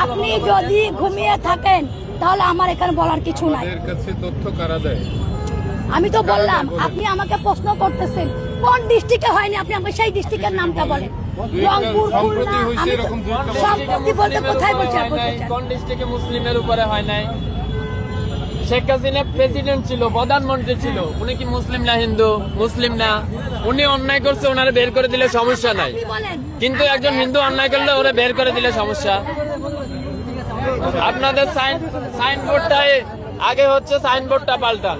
আপনি যদি ঘুমিয়ে থাকেন তাহলে আমার এখানে বলার কিছু নাই। তথ্য কারা দেয়? আমি তো বললাম, আপনি আমাকে প্রশ্ন করতেছেন কোন ডিস্ট্রিক্টে হয়নি, আপনি আমাকে সেই ডিস্ট্রিক্টের নামটা বলেন। রংপুর, খুলনা, আমি সম্প্রতি বলতে কোথায় বলছেন? কোন ডিস্ট্রিক্টে মুসলিমের উপরে হয় নাই? শেখ হাসিনা প্রেসিডেন্ট ছিল, প্রধানমন্ত্রী ছিল, উনি কি মুসলিম না হিন্দু? মুসলিম না। উনি অন্যায় করছে, ওনারে বের করে দিলে সমস্যা নাই, কিন্তু একজন হিন্দু অন্যায় করলে ওরা বের করে দিলে সমস্যা। আপনাদের সাইনবোর্ডটাই আগে হচ্ছে, সাইনবোর্ডটা পাল্টান।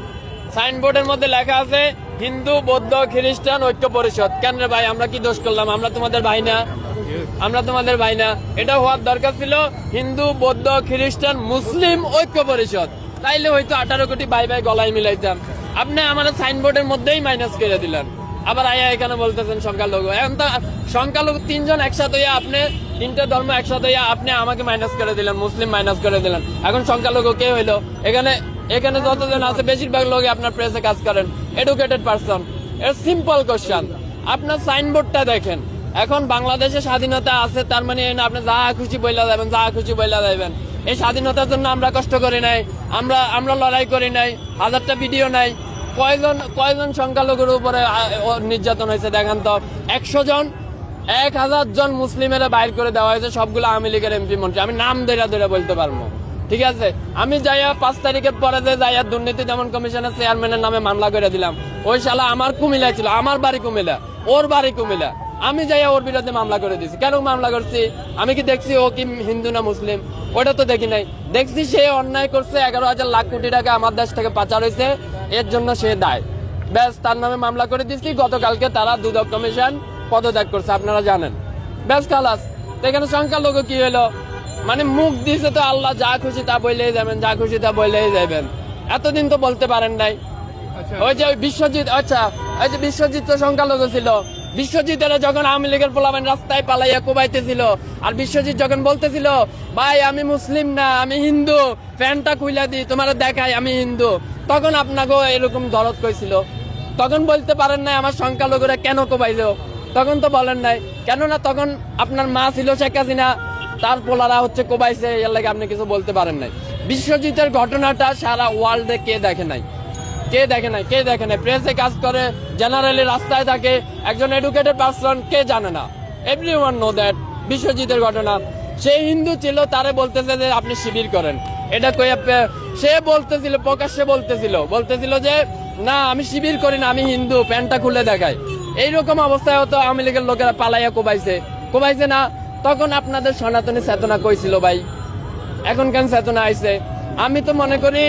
সাইনবোর্ডের মধ্যে লেখা আছে হিন্দু বৌদ্ধ খ্রিস্টান ঐক্য পরিষদ। কেন রে ভাই, আমরা কি দোষ করলাম? আমরা তোমাদের ভাই না? আমরা তোমাদের ভাই না? এটা হওয়ার দরকার ছিল হিন্দু বৌদ্ধ খ্রিস্টান মুসলিম ঐক্য পরিষদ। তাইলে হয়তো 18 কোটি ভাই ভাই গলায় মিলাইতাম। আপনি আমাদের সাইনবোর্ডের মধ্যেই মাইনাস করে দিলেন। আবার আয়া এখানে বলতেছেন সংখ্যালঘু। এখন তো সংখ্যালঘু তিনজন একসাথে হইয়া, আপনি তিনটা ধর্ম একসাথে হইয়া আপনি আমাকে মাইনাস করে দিলেন, মুসলিম মাইনাস করে দিলেন। এখন সংখ্যালঘু কে হইলো? এখানে যতজন আছে বেশিরভাগ লোকই আপনার প্রেসে কাজ করেন, এডুকেটেড পারসন। এর সিম্পল কোশ্চেন, আপনার সাইনবোর্ডটা দেখেন। এখন বাংলাদেশে স্বাধীনতা আছে, তার মানে আপনি যা খুশি বইলা যাবেন, যা খুশি বইলা যাবেন। এই স্বাধীনতার জন্য আমরা কষ্ট করি নাই, আমরা লড়াই করি নাই, হাজারটা ভিডিও নাই। কয়জন সংখ্যালঘুর উপরে নির্যাতন হয়েছে দেখান তো? 100 জন, 1000 জন মুসলিমেরা বাইর করে দেওয়া হয়েছে, সবগুলো আওয়ামী লীগের এমপি মন্ত্রী। আমি নাম ধরে বলতে পারবো, ঠিক আছে? আমি যাইয়া 5 তারিখের পরে যাইয়া দুর্নীতি দমন কমিশনের চেয়ারম্যানের নামে মামলা করে দিলাম। ওই শালা আমার কুমিল্লা ছিল, আমার বাড়ি কুমিল্লা, ওর বাড়ি কুমিল্লা। আমি যাইয়া ওর বিরুদ্ধে মামলা করে দিয়েছি। কেন মামলা করছি? আমি কি দেখছি ও কি হিন্দু না মুসলিম? ওটা তো দেখি নাই। দেখছি সে অন্যায় করছে, 11,000 লাখ কোটি টাকা আমার দেশ থেকে পাচার হয়েছে, এর জন্য সে দায়। ব্যাস, তার নামে মামলা করে দিচ্ছি। গতকালকে তারা দুদক কমিশন পদত্যাগ করছে, আপনারা জানেন। ব্যাস, খালাস। তো এখানে সংখ্যালঘু কি হলো? মানে মুখ দিয়েছে তো আল্লাহ, যা খুশি তা বললেই যাবেন, যা খুশি তা বললেই যাবেন। এতদিন তো বলতে পারেন নাই। ওই যে বিশ্বজিৎ, আচ্ছা ওই যে বিশ্বজিৎ তো সংখ্যালঘু ছিল। বিশ্বজিতের যখন আওয়ামী লীগের পোলাবেন রাস্তায় পালাইয়া কোবাইতেছিল, আর বিশ্বজিৎ যখন বলতেছিল ভাই আমি মুসলিম না, আমি হিন্দু, ফ্যানটা খুইলা দিই তোমার দেখাই আমি হিন্দু, তখন আপনাকে এরকম দরদ কইছিল। তখন বলতে পারেন নাই আমার সংখ্যালঘুরা কেন কোবাইলো? তখন তো বলেন নাই। কেননা তখন আপনার মা ছিল শেখ হাসিনা, তার পোলারা হচ্ছে কোবাইছে, এর লাগে আপনি কিছু বলতে পারেন নাই। বিশ্বজিতের ঘটনাটা সারা ওয়ার্ল্ডে কে দেখে নাই? কে দেখে নাই? কে দেখে নাই? প্রেসে কাজ করে, জেনারেলি রাস্তায় থাকে, একজন এডুকেটেড পারসন, কে জানে না? Everyone know that. বিশ্বজিতের ঘটনা, সে হিন্দু ছিল, তারে বলতেছে যে আপনি শিবির করেন। এটা কই সে বলতেছিল, প্রকাশ্যে বলতেছিল যে না আমি শিবির করি না, আমি হিন্দু, প্যান্টটা খুলে দেখায়। এইরকম অবস্থায় হতো আওয়ামী লীগের লোকেরা পালাইয়া কোবাইছে না? তখন আপনাদের সনাতনী চেতনা কইছিল ভাই, এখন কেন চেতনা আইছে? আমি তো মনে করি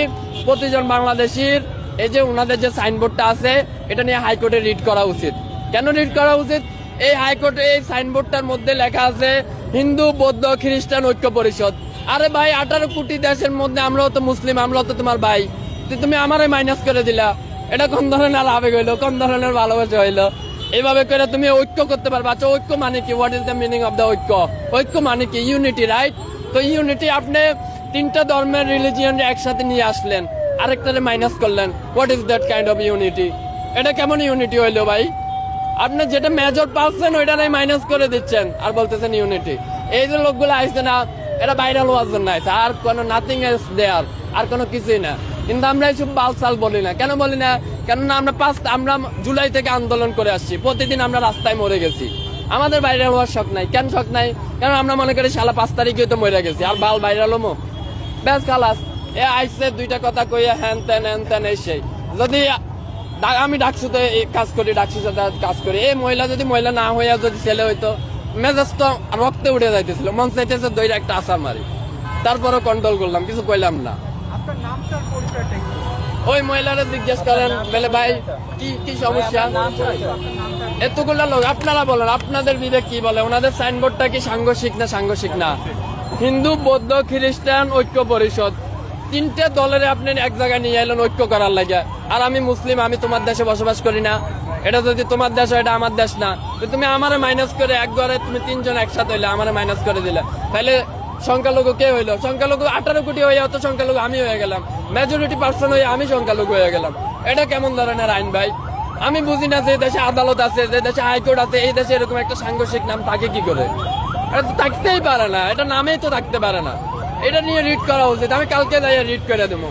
প্রতিজন বাংলাদেশির এই যে ওনাদের যে সাইনবোর্ডটা আছে, এটা নিয়ে হাইকোর্টে রিট করা উচিত। কেন রিট করা উচিত? এই হাইকোর্টে এই সাইনবোর্ডটার মধ্যে লেখা আছে হিন্দু বৌদ্ধ খ্রিস্টান ঐক্য পরিষদ। আরে ভাই, 18 কোটি দেশের মধ্যে আমরাও তো মুসলিম, আমরাও তো তোমার ভাই, তুমি আমারে মাইনাস করে দিলা। এটা কোন ধরনের আবেগ হইলো? কোন ধরনের ভালোবাসা হইলো? এইভাবে করে তুমি ঐক্য করতে পারবে? আচ্ছা, ঐক্য মানে কি? What is the meaning of the ঐক্য? ঐক্য মানে কি? Unity, right? তো ইউনিটি, আপনি 3টা ধর্মের রিলিজিয়ন একসাথে নিয়ে আসলেন, আরেকটারে মাইনাস করলেন। What is that kind of unity? এটা কেমন ইউনিটি হইলো ভাই? আপনি যেটা মেজর পাচ্ছেন ওইটারাই মাইনাস করে দিচ্ছেন আর বলতেছেন ইউনিটি। এই যে লোকগুলো আসছে না, এটা ভাইরাল হওয়ার জন্য আসছে, আর কোনো নাথিং এলস দেয়ার, আর কোনো কিছুই না। কিন্তু আমরা এইসব বালসাল বলি না। কেন বলি না? কেননা আমরা জুলাই থেকে আন্দোলন করে আসছি, প্রতিদিন আমরা রাস্তায় মরে গেছি। আমাদের ভাইরাল হওয়ার শখ নাই। কেন শখ নাই? কারণ আমরা মনে করি শালা 5 তারিখে তো মরে গেছি, আর বাল ভাইরাল হমো। ব্যাস, খালাস। এ আইসে 2টা কথা কইয়া হ্যান তেন এই সেই। যদি আমি ডাকসুতে কাজ করি, ডাকসুর সাথে কাজ করি, এই মহিলা যদি মহিলা না হইয়া যদি ছেলে হইতো, মেজাজ তো রক্তে উঠে যাইতেছিল, মন চাইতেছে দইরা একটা আসার মারি। তারপরও কন্ট্রোল করলাম, কিছু কইলাম না। ওই মহিলারা জিজ্ঞেস করেন, বলে ভাই কি সমস্যা? এতগুলো লোক, আপনারা বলেন, আপনাদের বিবেক কি বলে? ওনাদের সাইনবোর্ডটা কি সাংঘর্ষিক না? হিন্দু বৌদ্ধ খ্রিস্টান ঐক্য পরিষদ, 3টে দলের আপনি এক জায়গায় নিয়ে এলেন ঐক্য করার লাগে। আর আমি মুসলিম, আমি তোমার দেশে বসবাস করি না। এটা যদি তোমার দেশ হয়, এটা আমার দেশ না। তো তুমি আমারে মাইনাস করে, এক ঘরে তুমি 3 জন একসাথে হইলে, আমারে মাইনাস করে দিলে, তাহলে সংখ্যালঘু কে হইলো? সংখ্যালঘু 18 কোটি হয়ে যাও, তো সংখ্যালঘু আমি হয়ে গেলাম, মেজরিটি পার্সন হয়ে আমি সংখ্যালঘু হয়ে গেলাম। এটা কেমন ধরনের আইন ভাই? আমি বুঝি না যে দেশে আদালত আছে, যে দেশে হাইকোর্ট আছে, এই দেশে এরকম একটা সাংঘর্ষিক নাম থাকে কি করে? এটা তো থাকতেই পারে না, এটা নামেই তো থাকতে পারে না। এটা নিয়ে রিড করা উচিত, আমি কালকে যাই রিড করে দেবো।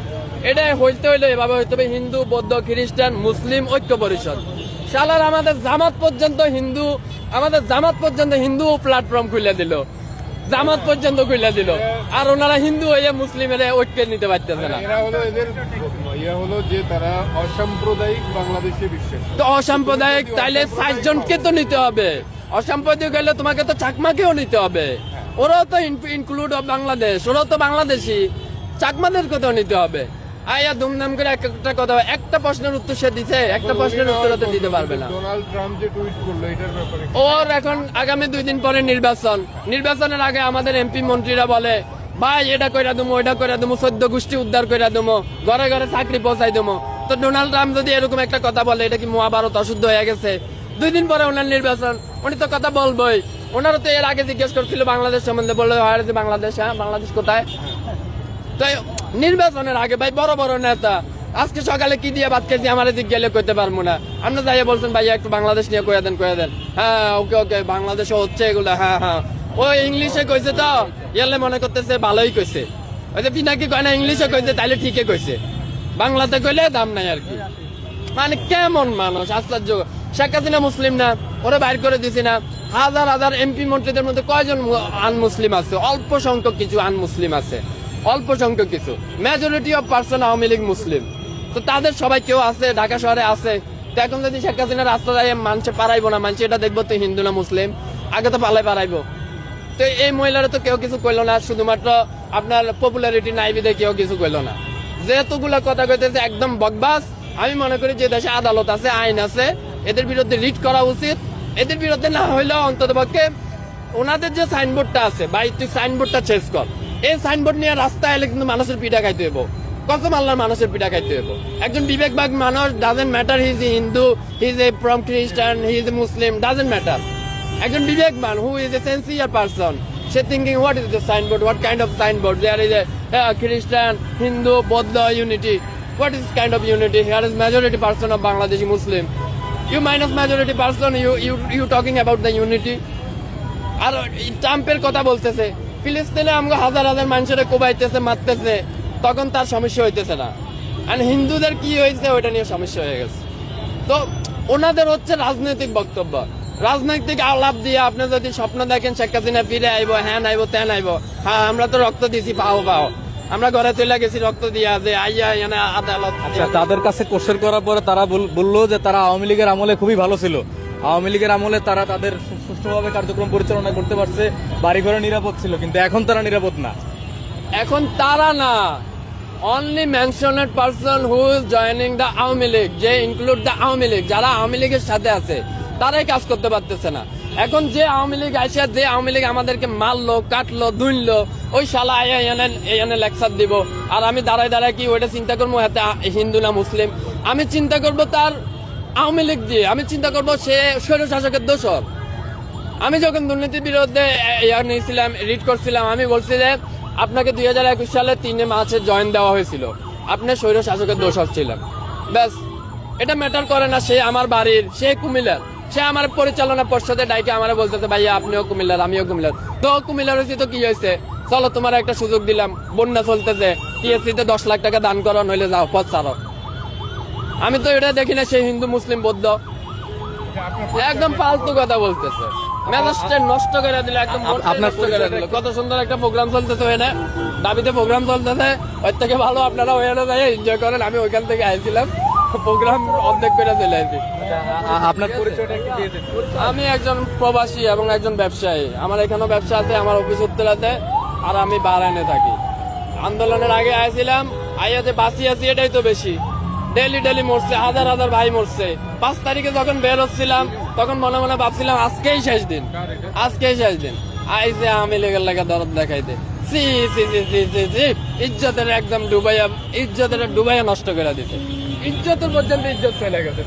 এটা হইতে হইলে এভাবে হইতে হবে, হিন্দু বৌদ্ধ খ্রিস্টান মুসলিম ঐক্য পরিষদ। শালার আমাদের জামাত পর্যন্ত হিন্দু প্ল্যাটফর্ম খুলে দিল, জামাত পর্যন্ত খুলে দিল, আর ওনারা হিন্দু হয়ে মুসলিমের ঐক্য নিতে পারতেছে না। এরা হলো এদের হলো যে তারা অসাম্প্রদায়িক বাংলাদেশে বিশ্বাস। তো অসাম্প্রদায়িক তাইলে 60 জনকে তো নিতে হবে, অসাম্প্রদায়িক হলে তোমাকে তো চাকমাকেও নিতে হবে। ওরাও তো ইনক্লুড অফ বাংলাদেশ, ওরাও তো বাংলাদেশি, চাকমাদেরকে তো নিতে হবে। আয়া ধুমধাম করে একটা কথা, একটা প্রশ্নের উত্তর সে দিছে, একটা প্রশ্নের উত্তর তো দিতে পারবে না। ডোনাল্ড ট্রাম্প যে টুইট করলো এটার ব্যাপারে ওর এখন আগামী 2 দিন পরে নির্বাচনের আগে আমাদের এমপি মন্ত্রীরা বলে ভাই এটা কইরা দেবো, ওইটা কইরা দেবো, 14 গোষ্ঠী উদ্ধার কইরা দেবো, ঘরে ঘরে চাকরি পৌঁছাই দেবো। তো ডোনাল্ড ট্রাম্প যদি এরকম একটা কথা বলে, এটা কি মহাভারত অশুদ্ধ হয়ে গেছে? 2 দিন পরে ওনার নির্বাচন, উনি তো কথা বলবই। ওনারা তো এর আগে জিজ্ঞেস করছিল বাংলাদেশ সম্বন্ধে, বললো যে বাংলাদেশ, হ্যাঁ বাংলাদেশ কোথায়? তো নির্বাচনের আগে ভাই বড় বড় নেতা আজকে সকালে কি দিয়ে ভাত খেয়েছি আমার দিক গেলে কইতে পারবো না। আমরা যাইয়া বলছেন ভাইয়া একটু বাংলাদেশ নিয়ে কয়ে দেন। হ্যাঁ ওকে ওকে, বাংলাদেশে হচ্ছে এগুলো, হ্যাঁ ও ইংলিশে কইছে তো এলে মনে করতেছে ভালোই কইছে, ওই যে পিনাকি কয় না ইংলিশে কইছে তাইলে ঠিকই কইছে, বাংলাতে কইলে দাম নাই আর কি। মানে কেমন মানুষ, আশ্চর্য। শেখ হাসিনা মুসলিম না, ওরা বাইর করে দিছি না? হাজার এমপি মন্ত্রীদের মধ্যে কয়জন আনমুসলিম আছে? অল্প সংখ্যক কিছু আনমুসলিম আছে, অল্প সংখ্যক কিছু। Majority of person Awami League মুসলিম। তো তাদের সবাই কেউ আছে ঢাকা শহরে আছে। তো এখন যদি শেখ হাসিনা রাস্তা যায় মানুষে পারাইবো না, মানুষ এটা দেখবো তো হিন্দু না মুসলিম, আগে তো পারাইবো। তো এই মহিলারা তো কেউ কিছু কইলো না, শুধুমাত্র আপনার পপুলারিটি নাই বিধে কেউ কিছু কইলো না। যেহেতুগুলা কথা কইতেছে একদম বকবাস। আমি মনে করি যে দেশে আদালত আছে, আইন আছে, এদের বিরুদ্ধে রিট করা উচিত। এদের বিরুদ্ধে না হইলেও অন্তত পক্ষে ওনাদের যে সাইনবোর্ডটা আছে, ভাই তুই সাইনবোর্ডটা চেঞ্জ কর। এই সাইনবোর্ড নিয়ে রাস্তায় এলে কিন্তু মানুষের পিঠা খাইতে হইব, কসম আল্লাহর মানুষের পিঠা খাইতে হইব। একজন বিবেকবান মানুষ, doesn't matter he is a Hindu, he is a from Christian, he is a Muslim, doesn't matter. একজন বিবেকবান who is a sincere person, সে thinking what is the signboard, what kind of signboard, there is a Christian, Hindu, বৌদ্ধ unity, what is kind of unity? Here is majority person of Bangladeshi Muslim. You minus majority person, you talking about the unity. আর ট্রাম্পের কথা বলতেছে, ফিলিস্তিনে আমাকে হাজার মানুষের কোবাইতেছে, মারতেছে, তখন তার সমস্যা হইতেছে না। আর হিন্দুদের কি হয়েছে ওইটা নিয়ে সমস্যা হয়ে গেছে। তো ওনাদের হচ্ছে রাজনৈতিক বক্তব্য, রাজনৈতিক আলাপ দিয়ে আপনি যদি স্বপ্ন দেখেন শেখ হাসিনা ফিরে আইবো, হ্যাঁ আইবো তেন আইবো, হ্যাঁ আমরা তো রক্ত দিছি, পাও আমরা ঘরে চলে গেছি রক্ত দিয়া, যে আইয়া এনে আদালত। তাদের কাছে কোশ্চেন করার পরে তারা বললো যে তারা আওয়ামী লীগের আমলে খুবই ভালো ছিল, আওয়ামী লীগের আমলে তারা তাদের সুষ্ঠুভাবে কার্যক্রম পরিচালনা করতে পারছে, বাড়িঘরে নিরাপদ ছিল, কিন্তু এখন তারা নিরাপদ না। এখন তারা না, only মেনশনেড person who is joining the Awami League, যে ইনক্লুড দ্য আওয়ামী লীগ, যারা আওয়ামী লীগের সাথে আছে তারাই কাজ করতে পারতেছে না। এখন যে আওয়ামী লীগ আসে, যে আওয়ামী লীগ আমাদেরকে মারলো, কাটলো, দুইনলো, ওই শালা এনে লেকচার দিব, আর আমি দাঁড়ায় কি ওইটা চিন্তা করবো হাতে হিন্দু না মুসলিম? আমি চিন্তা করবো তার আওয়ামী লীগ দিয়ে, আমি চিন্তা করবো সে স্বৈরশাসকের দোষর। আমি যখন দুর্নীতির বিরুদ্ধে নিয়েছিলাম, রিড করছিলাম, আমি বলছি যে আপনাকে 2021 সালে 3 মার্চে জয়েন দেওয়া হয়েছিল, আপনি স্বৈরশাসকের দোষর ছিলেন। ব্যাস, এটা ম্যাটার করে না সে আমার বাড়ির, সে কুমিল্লার, সে আমার পরিচালনা পর্ষদে ডাইকে আমার বলতেছে ভাইয়া আপনিও কুমিল্লার, আমিও কুমিল্লার। তো কুমিল্লার হয়েছে তো কি হয়েছে, চলো তোমার একটা সুযোগ দিলাম, বন্যা চলতেছে, টিএসসিতে 10 লাখ টাকা দান করো, নইলে যাও পথ ছাড়ো। আমি তো এটা দেখি না সে হিন্দু মুসলিম বৌদ্ধ, একদম ফালতু কথা বলতেছে, মেজাজটা নষ্ট করে দিল, একদম নষ্ট করে দিল। কত সুন্দর একটা প্রোগ্রাম চলতেছে, ওখানে দাবিতে প্রোগ্রাম চলতেছে, ওর থেকে ভালো আপনারা ওখানে যাই এনজয় করেন। আমি ওইখান থেকে আইছিলাম, প্রোগ্রাম অর্ধেক করে চলে আসি। আপনার পরিচয়টা একটু দিয়ে দিন। আমি একজন প্রবাসী এবং একজন ব্যবসায়ী, আমার এখানেও ব্যবসা আছে, আমার অফিস উত্তরাতে, আর আমি বাহরাইনে থাকি। আন্দোলনের আগে আইছিলাম, আইয়া যে বাঁচি আছি এটাই তো বেশি। ডেলি মরছে, হাজার ভাই মরছে। 5 তারিখে যখন বের হচ্ছিলাম তখন মনে মনে ভাবছিলাম আজকেই শেষ দিন। আইসে আমি লেগের লাগা দরদ দেখাইতে, ইজ্জতের একদম ডুবাইয়া নষ্ট করে দিতে, ইজ্জতের পর্যন্ত ইজ্জত চলে গেছে।